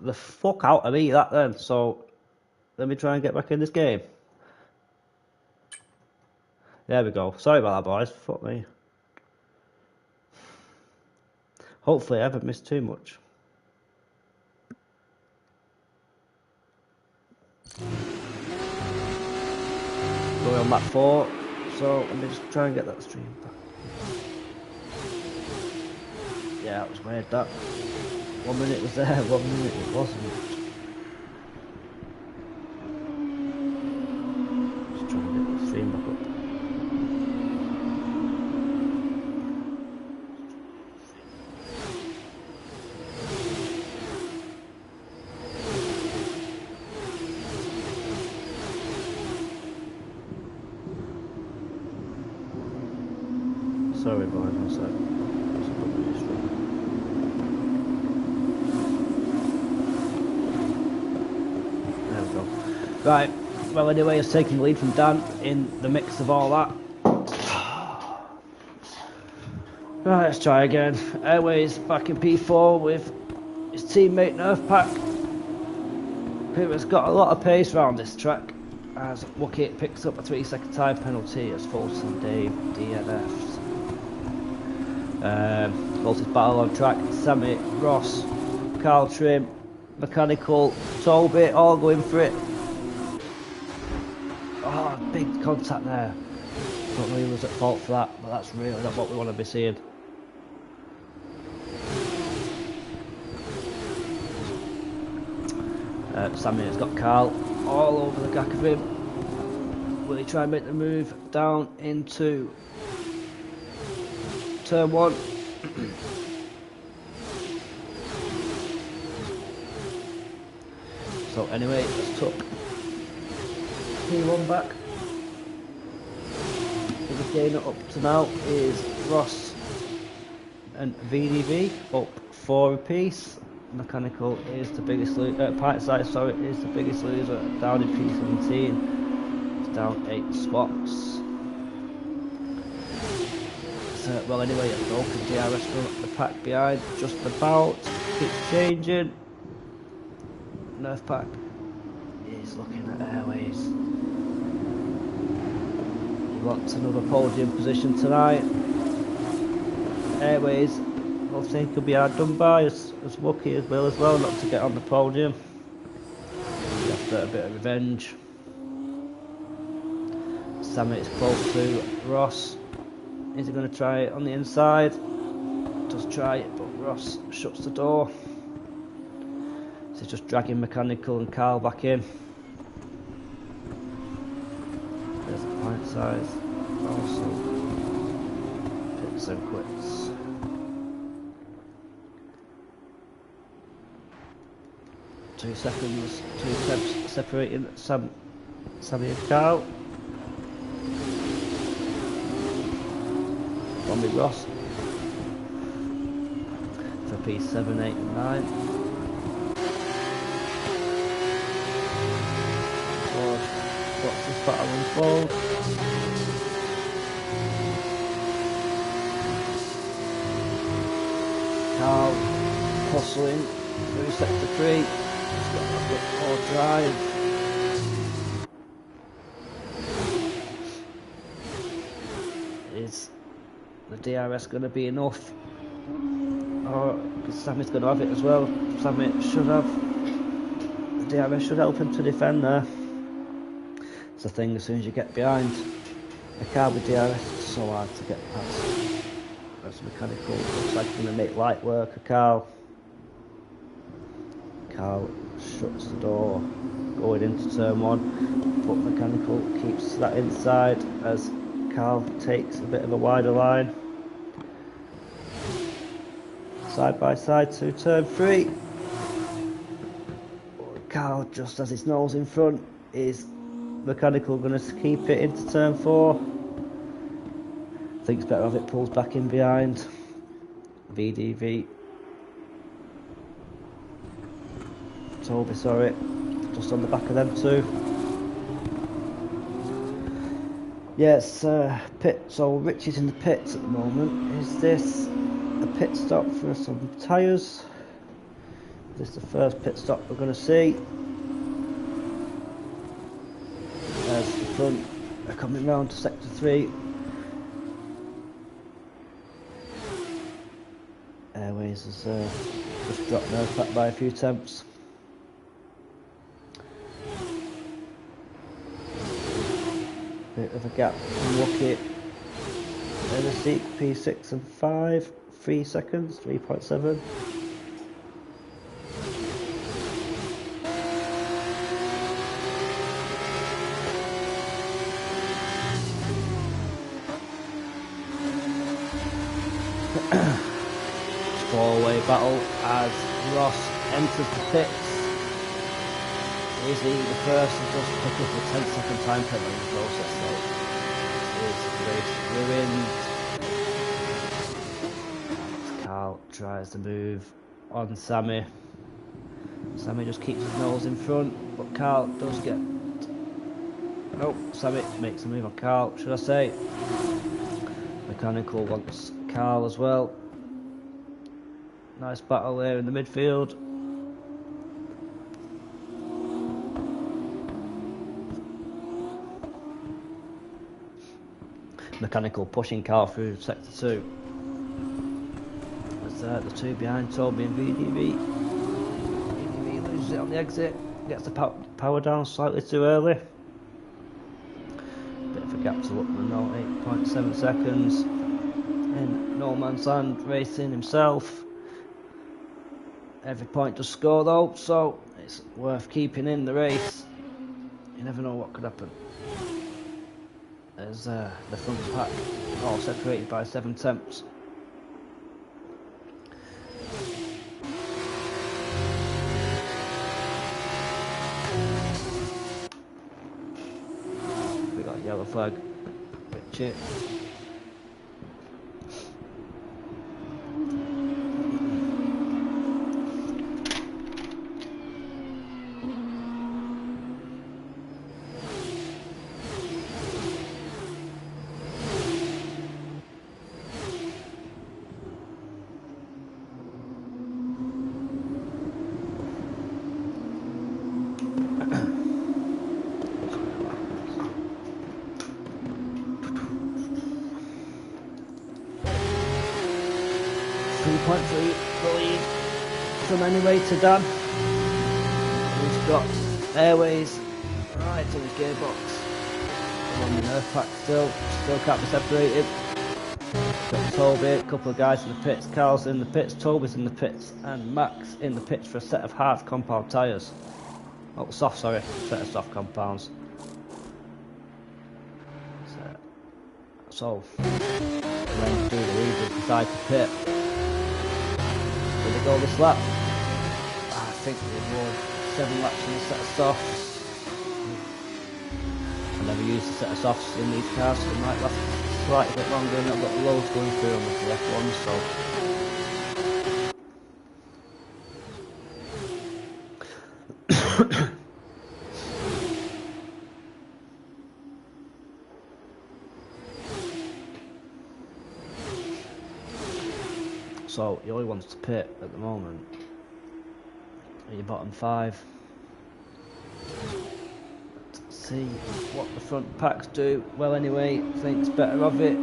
the fuck out of me, that then. So, let me try and get back in this game. There we go. Sorry about that, boys. Fuck me. Hopefully I haven't missed too much. Going on map 4. So, let me just try and get that stream back. Yeah, that was weird, that. 1 minute it was there, 1 minute it wasn't. Just trying to get the stream back up. Sorry, boys, one sec. There we go. Right, well, anyway, it's taking the lead from Dan in the mix of all that. Right, let's try again. Airways back in P4 with his teammate Nerfpack, who has got a lot of pace around this track, as Wookit picks up a 3-second time penalty as Fulton Dave DNFs. Closest battle on track, Sammy, Ross, Carl Trim, Mechanical, Toby, all going for it. Oh, big contact there. Don't know who was at fault for that, but that's really not what we want to be seeing. Sammy has got Carl all over the back of him. Will he try and make the move down into turn 1? So anyway, let's took P1 back. The gainer up to now is Ross and VDV up 4 apiece. Mechanical is the biggest loser. Pinteside, sorry, is the biggest loser, down in P17. It's down 8 spots. So, well, anyway, it's broken. DRS from the pack behind, just about. Keeps changing. Nerfpack is looking at Airways. He wants another podium position tonight. Airways, I think he'll be hard done by as Wookie as well, not to get on the podium. After a bit of revenge. Sammy is close to Ross. Is he going to try it on the inside? Does try it, but Ross shuts the door. So he's just dragging Mechanical and Carl back in. There's the pint size. Also picks and quits. Two seconds, 2 steps separating Sammy and Carl. One with Ross for P7, 8 and 9. Watch this battle unfold. Carl hustling through sector 3. He's got a bit more drive. Is the DRS going to be enough? Or because Sammy's going to have it as well. Sammy should have. The DRS should help him to defend there. It's the thing, as soon as you get behind a car with DRS, it's so hard to get past. That's Mechanical. Looks like he's going to make light work of Carl. Carl shuts the door going into turn 1, but Mechanical keeps that inside as Carl takes a bit of a wider line. Side by side to turn 3. Carl just has his nose in front. Is Mechanical going to keep it into turn 4? I think it's better if it pulls back in behind. VDV. Toby, sorry. Just on the back of them two. Yes, pit. So Rich is in the pits at the moment. Is this a pit stop for some tyres? This is the first pit stop we're going to see. There's the front. They're coming round to sector 3. Airways has just dropped nose back by a few temps. Bit of a gap from Lucky. In the seat P6 and 5, 3 seconds, 3.7. Four-way battle as Ross enters the pits. Is he the first to just pick up a 10-second time penalty in the process though? Is the race ruined? Carl tries to move on Sammy. Sammy just keeps his nose in front, but Carl does get... Nope, Sammy makes a move on Carl, should I say. Mechanical wants Carl as well. Nice battle there in the midfield. Mechanical pushing Carl through sector 2. As the two behind Toby and VDV. VDV loses it on the exit. Gets the power down slightly too early. Bit of a gap to look for now, 8.7 seconds. In no man's land, racing himself. Every point does score though, so it's worth keeping in the race. You never know what could happen. There's the front pack, all separated by 7 temps. We got a yellow flag, Richard. 3.3 the lead from anyway to Dan. He's got Airways right in his gearbox. On the nerf pack still can't be separated. Got Toby, a couple of guys in the pits, Carl's in the pits, Toby's in the pits, and Max in the pits for a set of hard compound tyres. Oh, soft, sorry, set of soft compounds. So when do the leaders decide to pit? Will they go this lap? I think they will. 7 laps in a set of softs. I never used a set of softs in these cars, so it might last slightly bit longer, and I've got loads going through them with the F1, so he only wants to pit at the moment. Are your bottom 5? Let's see what the front packs do. Well, anyway, thinks better of it.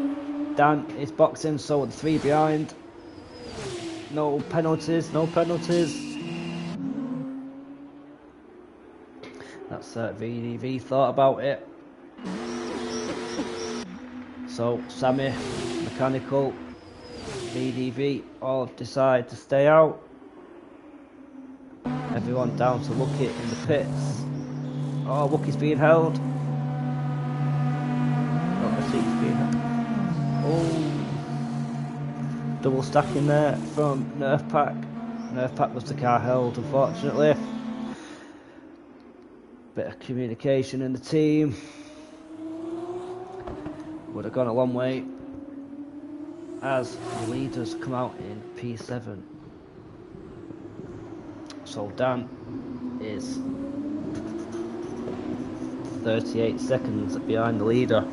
Dan is boxing, so the 3 behind. No penalties, no penalties. That's VDV thought about it. So Sammy, Mechanical, VDV all decide to stay out. Everyone down to Lucky in the pits. Oh, Lucky's being held. Oh, the seat's being held. Oh, double stacking there from Nerf Pack. Nerf Pack was the car held, unfortunately. Bit of communication in the team. Would have gone a long way as the leaders come out in P7. So Dan is 38 seconds behind the leader.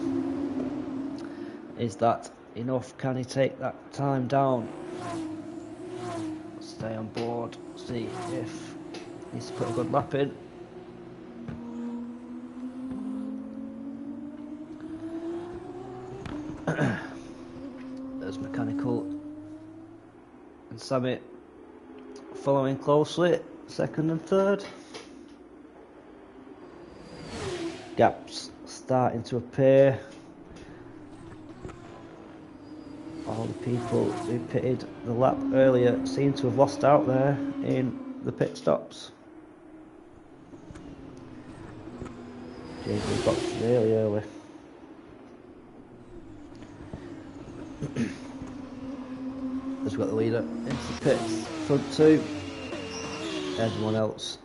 Is that enough? Can he take that time down? Stay on board. See if he's put a good lap in. There's Mechanical and Sammy following closely, second and third. Gaps starting to appear. All the people who pitted the lap earlier seem to have lost out there in the pit stops. JJ boxed really early. Has got the leader into the pits, front two. Everyone else,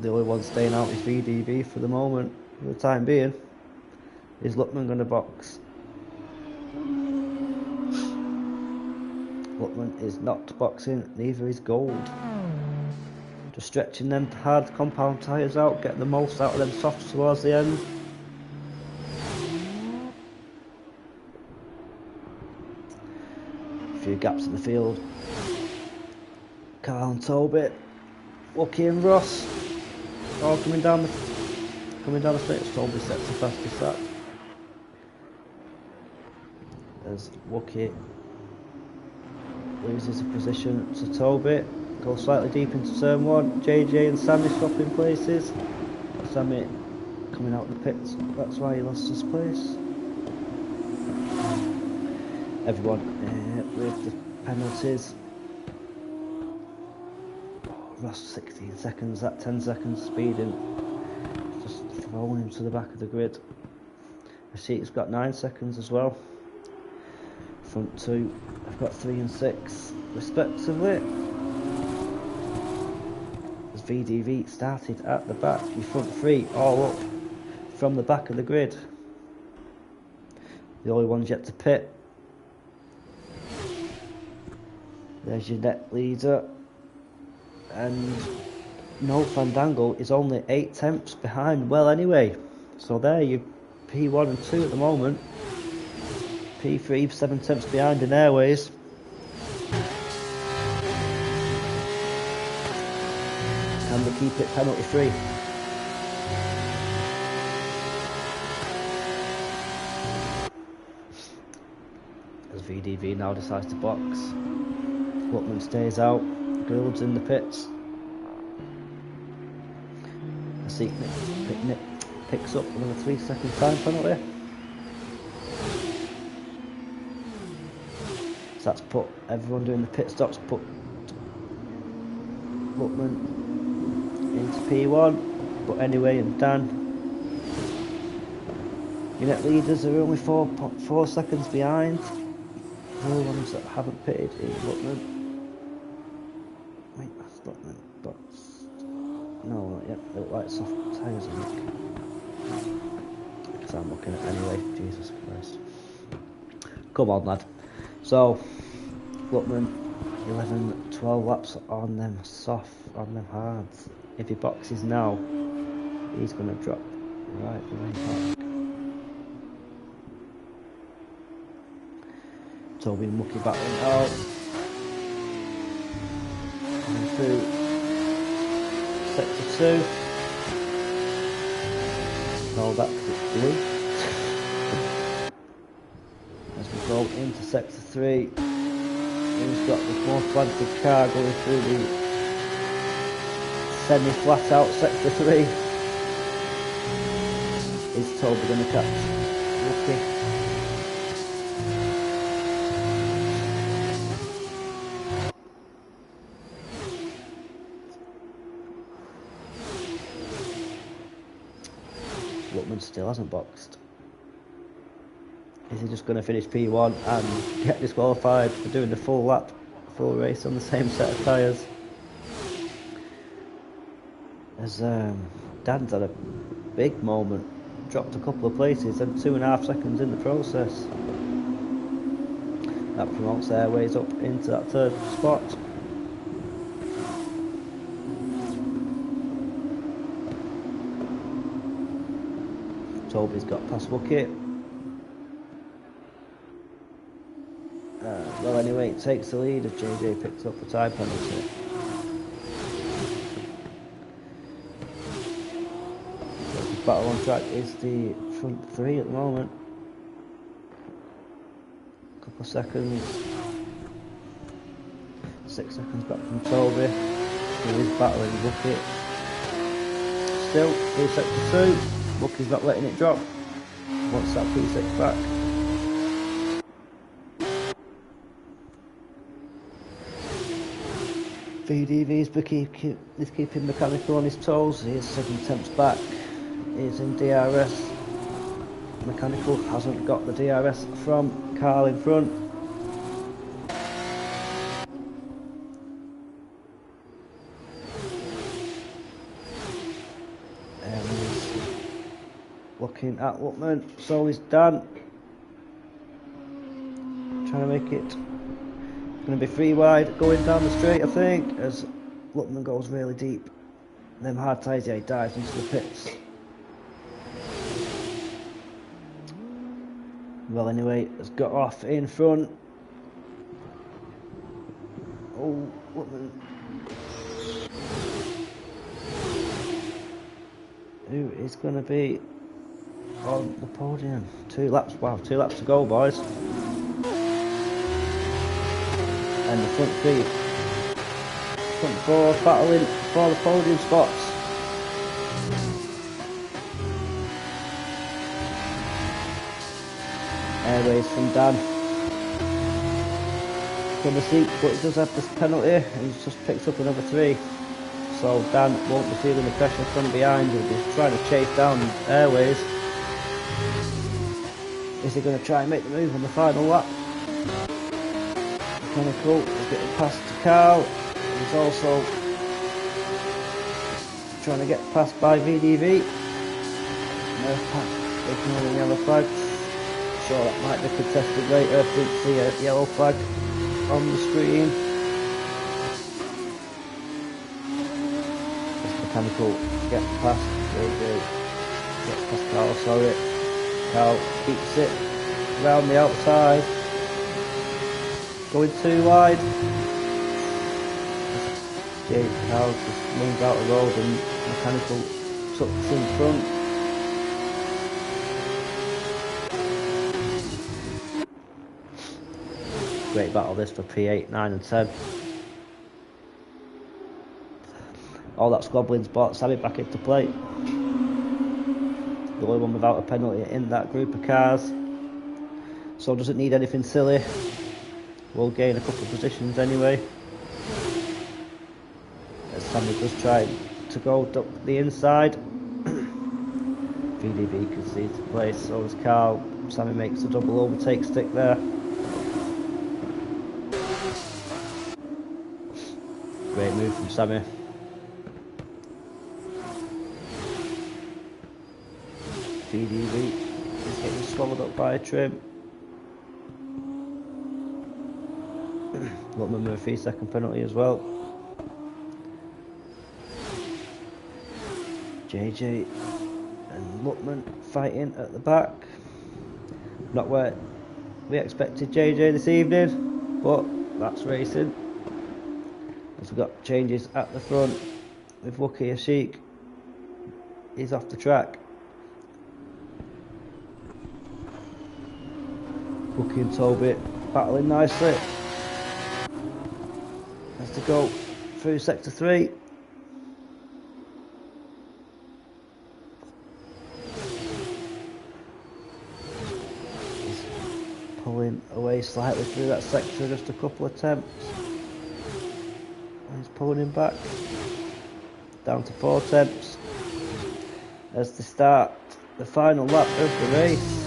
the only one staying out is VDV for the moment. For the time being, is Luckman going to box? Luckman is not boxing, neither is Gold. Just stretching them hard compound tyres out, get the most out of them softs towards the end. A few gaps in the field. Carl and Toby, Wookie and Ross, all coming down the straight. Toby sets the fastest lap. As Wookie loses the position to Toby, goes slightly deep into turn one. JJ and Sammy swapping places. Sammy coming out of the pits, that's why he lost his place. Everyone with the penalties. Ross 16 seconds, that 10 seconds speeding, just throwing him to the back of the grid. Receipt's got 9 seconds as well. Front two, I've got 3 and 6 respectively. As VDV started at the back, your front three all up from the back of the grid. The only ones yet to pit. There's your net leader. And No Fandango is only 8 tenths behind well anyway. So there you P1 and 2 at the moment. P3 7 tenths behind in Airways. Can they keep it penalty free? As VDV now decides to box. Luckman stays out. Gould's in the pits. I see Nick picks up another 3 second time penalty. So that's put everyone doing the pit stops, put Luckman into P1. But anyway, and Dan, your net leaders are only 4 seconds behind. The only ones that haven't pitted is Luckman. Wait, that's Luckman. No, not yet. They look like soft tyres, I think. Because I'm looking at it anyway. Jesus Christ. Come on, lad. So, Luckman, 11, 12 laps on them soft, on them hards. If he boxes now, he's going to drop right the way back. Toby Mucky battling out. Coming through sector 2. No, that's blue. As we go into sector 3, he's got the more planted car going through the semi-flat out sector 3. Is Toby going to catch Mucky? Luckman still hasn't boxed. Is he just going to finish P1 and get disqualified for doing the full lap, full race on the same set of tyres? As Dan's had a big moment, dropped a couple of places and 2.5 seconds in the process. That promotes Airways up into that 3rd spot. Toby's got past Wookie. Well, anyway, it takes the lead as JJ picks up the time penalty. battle on track is the front three at the moment. Couple of seconds. 6 seconds back from Toby, who is battling Bucket. Still, P6 to 2. Bucky's not letting it drop. Wants that P6 back. VDV is keeping Mechanical on his toes. He is 7 attempts back. He's in DRS. Mechanical hasn't got the DRS from Carl in front. And he's looking at Lutman. So is Dan. Trying to make it. Going to be 3 wide going down the straight, I think, as Lutman goes really deep. Them hard tyres, yeah, he dives into the pits. Well, anyway, has got off in front. Oh, Lutman. Who is going to be on the podium? 2 laps, wow, 2 laps to go, boys. And the front 3, front 4 battling for the podium spots. Airways from Dan. From the seat, but he does have this penalty, and he's just picked up another 3. So Dan won't be feeling the pressure from behind, he'll be trying to chase down Airways. Is he going to try and make the move on the final lap? Mechanical is getting past Carl. He's also trying to get passed by VDV. Nerf pack taking on the yellow flag. Sure, that might be contested later. I didn't see a yellow flag on the screen. This Mechanical gets past JJ. Gets past Carl, sorry. Carl beats it round the outside. Going too wide. Carl just moves out of the road and Mechanical tucks in front. Great battle this for P8, 9 and 10. All that squabbling spot, Sammy back into play. The only one without a penalty in that group of cars. So doesn't need anything silly. We'll gain a couple of positions anyway. As Sammy does try to go up the inside. VDV concedes the place, so does Carl. Sammy makes a double overtake stick there. Great move from Sammy. VDV is getting swallowed up by a trim. Lutman with a 3-second penalty as well. JJ and Lutman fighting at the back. Not where we expected JJ this evening, but that's racing. As we've got changes at the front with Wookie Ashik. He's off the track. Wookie and Toby battling nicely. Has to go through sector 3. He's pulling away slightly through that sector, just a couple of attempts. And he's pulling him back. Down to 4 attempts. As they start the final lap of the race.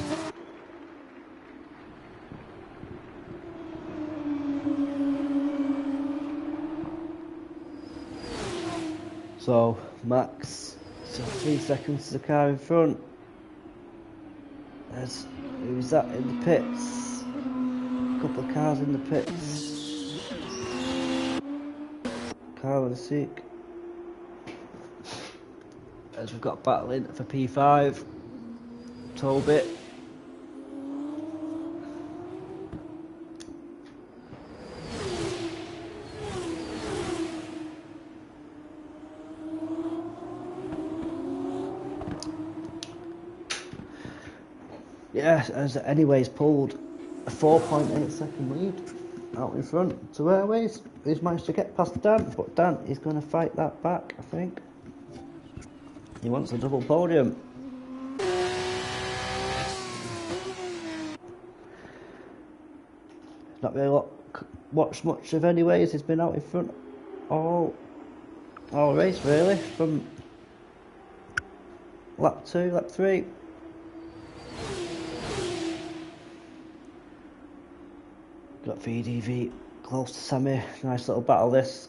So Max, so 3 seconds to the car in front. There's, who's that in the pits? A couple of cars in the pits. Carl and Seek. As we've got battling for P5. Toby. Yeah, as anyways pulled a 4.8 second lead out in front to Airways. He's managed to get past Dan, but Dan is going to fight that back, I think. He wants a double podium. Not really watched much of anyways. He's been out in front all race really, from lap 2, lap 3. Got VDV close to Sammy. Nice little battle this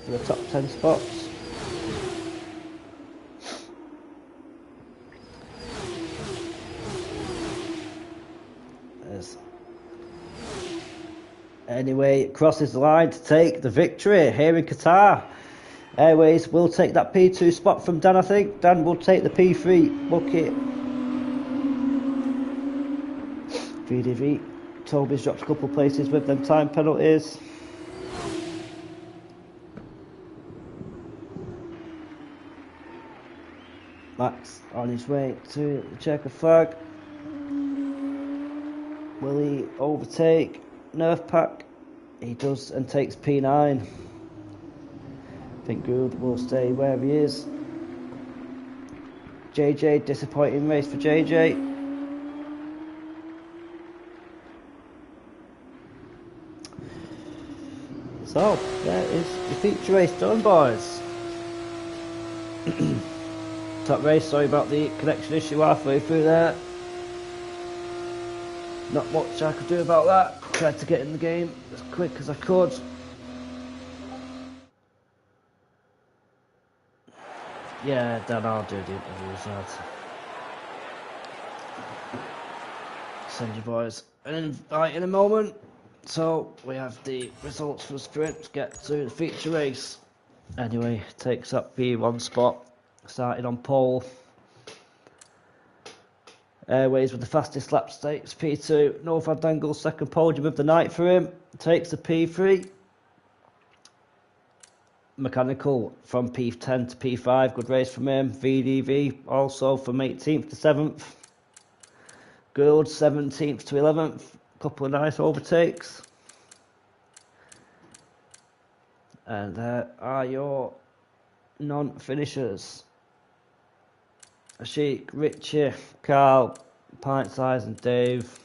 for the top 10 spots. Anyway, crosses the line to take the victory here in Qatar. Airways will take that P2 spot from Dan, I think. Dan will take the P3 bucket. VDV. Toby's dropped a couple places with them time penalties. Max on his way to the checker flag. Will he overtake Nerf Pack? He does and takes P9. I think Good will stay where he is. JJ, disappointing race for JJ. So, there is the feature race done, boys. Top race, sorry about the connection issue halfway through there. Not much I could do about that. Tried to get in the game as quick as I could. Yeah, then I'll do the interviews. I'll send you boys an invite in a moment. So we have the results for the sprint. Get to the feature race. Anyway, takes up P1 spot. Started on pole. Airways with the fastest lap stakes. P2. No Fandangle second podium of the night for him. Takes the P3. Mechanical from P10 to P5. Good race from him. VDV also from 18th to 7th. Gould 17th to 11th. Couple of nice overtakes. And there are your non-finishers. Ashik, Richie, Carl, Pint Size and Dave.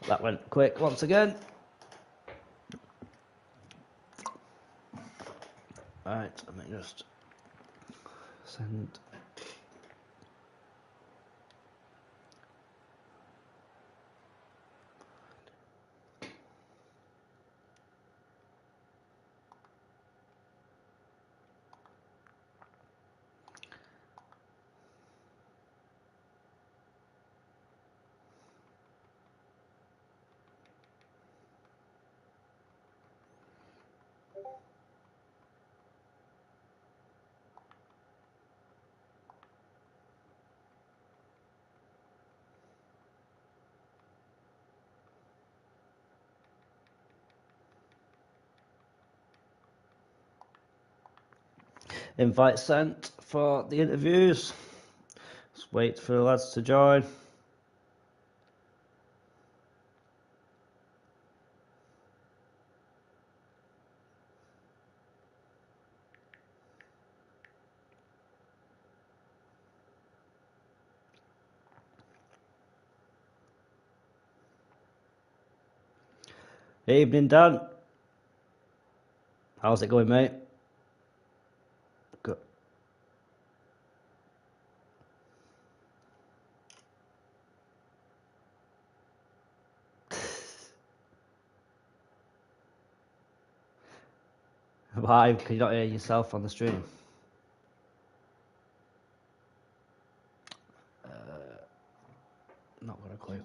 That went quick once again. Right, let me just send. Invite sent for the interviews. Let's wait for the lads to join. Evening, Dan. How's it going, mate? Good. Why? Can you not hear yourself on the stream? Not got a clue.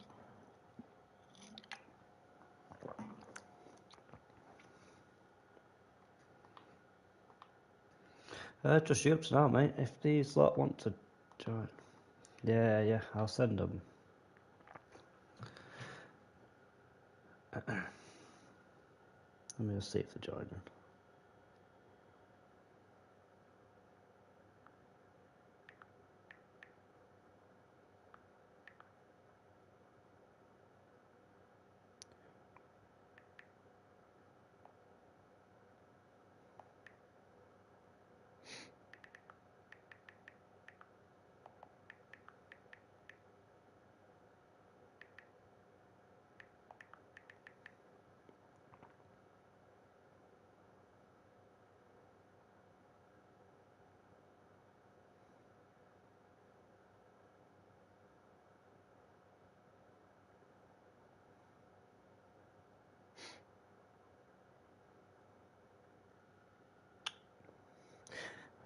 Just you up to now, mate. If these lot want to join. Yeah, I'll send them. Let me just see if they're joining.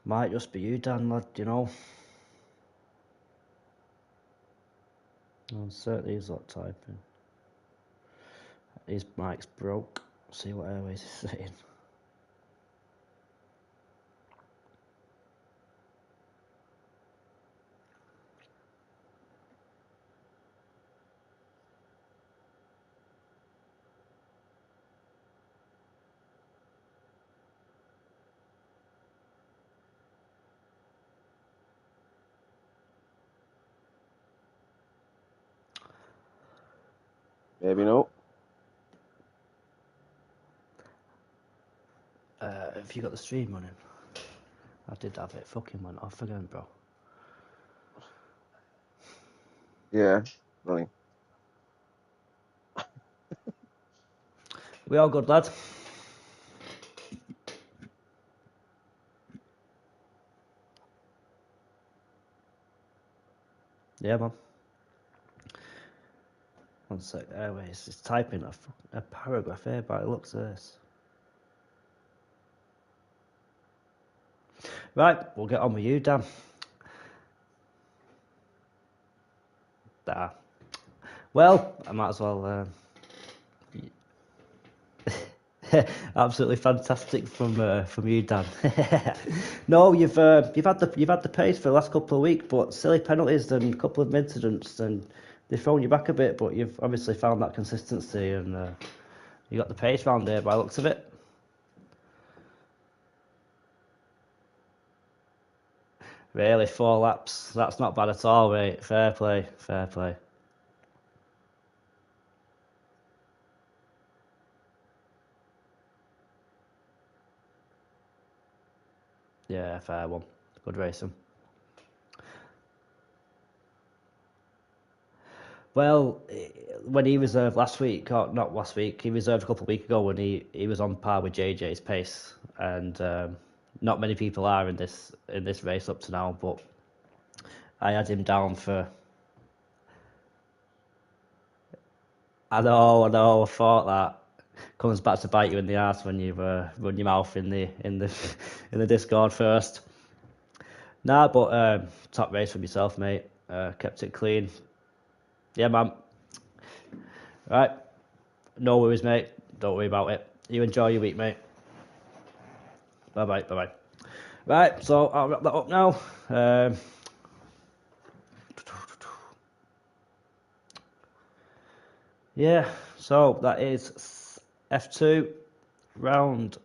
Might just be you, Dan, lad, you know. Certainly he's not typing. His mic's broke. See what Airways is saying. Maybe no. Have you got the stream running? I did have it. Fucking went off again, bro. Yeah, running. We all good, lad? Yeah, man. One sec. Airways. It's typing a paragraph here by the looks of this. Right, we'll get on with you, Dan. Well, I might as well. Absolutely fantastic from you, Dan. No, you've had the pace for the last couple of weeks, but silly penalties and a couple of incidents, and they've thrown you back a bit. But you've obviously found that consistency, and you got the pace round there by the looks of it. Really, 4 laps. That's not bad at all, mate. Fair play, fair play. Yeah, fair one. Good racing. Well, when he reserved last week, or not last week, he reserved a couple of weeks ago when he was on par with JJ's pace, and not many people are in this race up to now. But I had him down for. I know. I thought that comes back to bite you in the ass when you run your mouth in the in the Discord first. Nah, but top race from yourself, mate. Kept it clean. Yeah, man. Right. No worries, mate. Don't worry about it. You enjoy your week, mate. Bye bye. Right, so I'll wrap that up now. Yeah, so that is F2 round.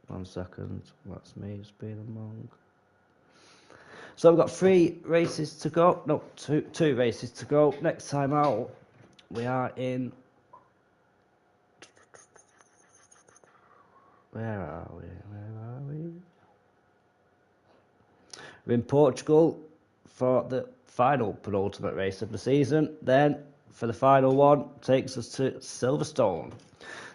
1 second, that's me just being among. So we've got 3 races to go. No, two races to go. Next time out, we are in. Where are we? We're in Portugal for the final penultimate race of the season. Then, for the final one, takes us to Silverstone.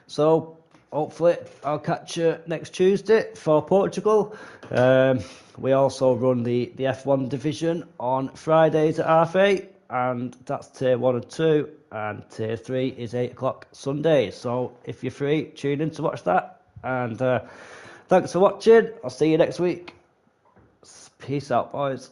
So, hopefully, I'll catch you next Tuesday for Portugal. We also run the F1 division on Fridays at half 8, and that's tier 1 and 2, and tier 3 is 8 o'clock Sundays. So, if you're free, tune in to watch that. And thanks for watching. I'll see you next week. Peace out, boys.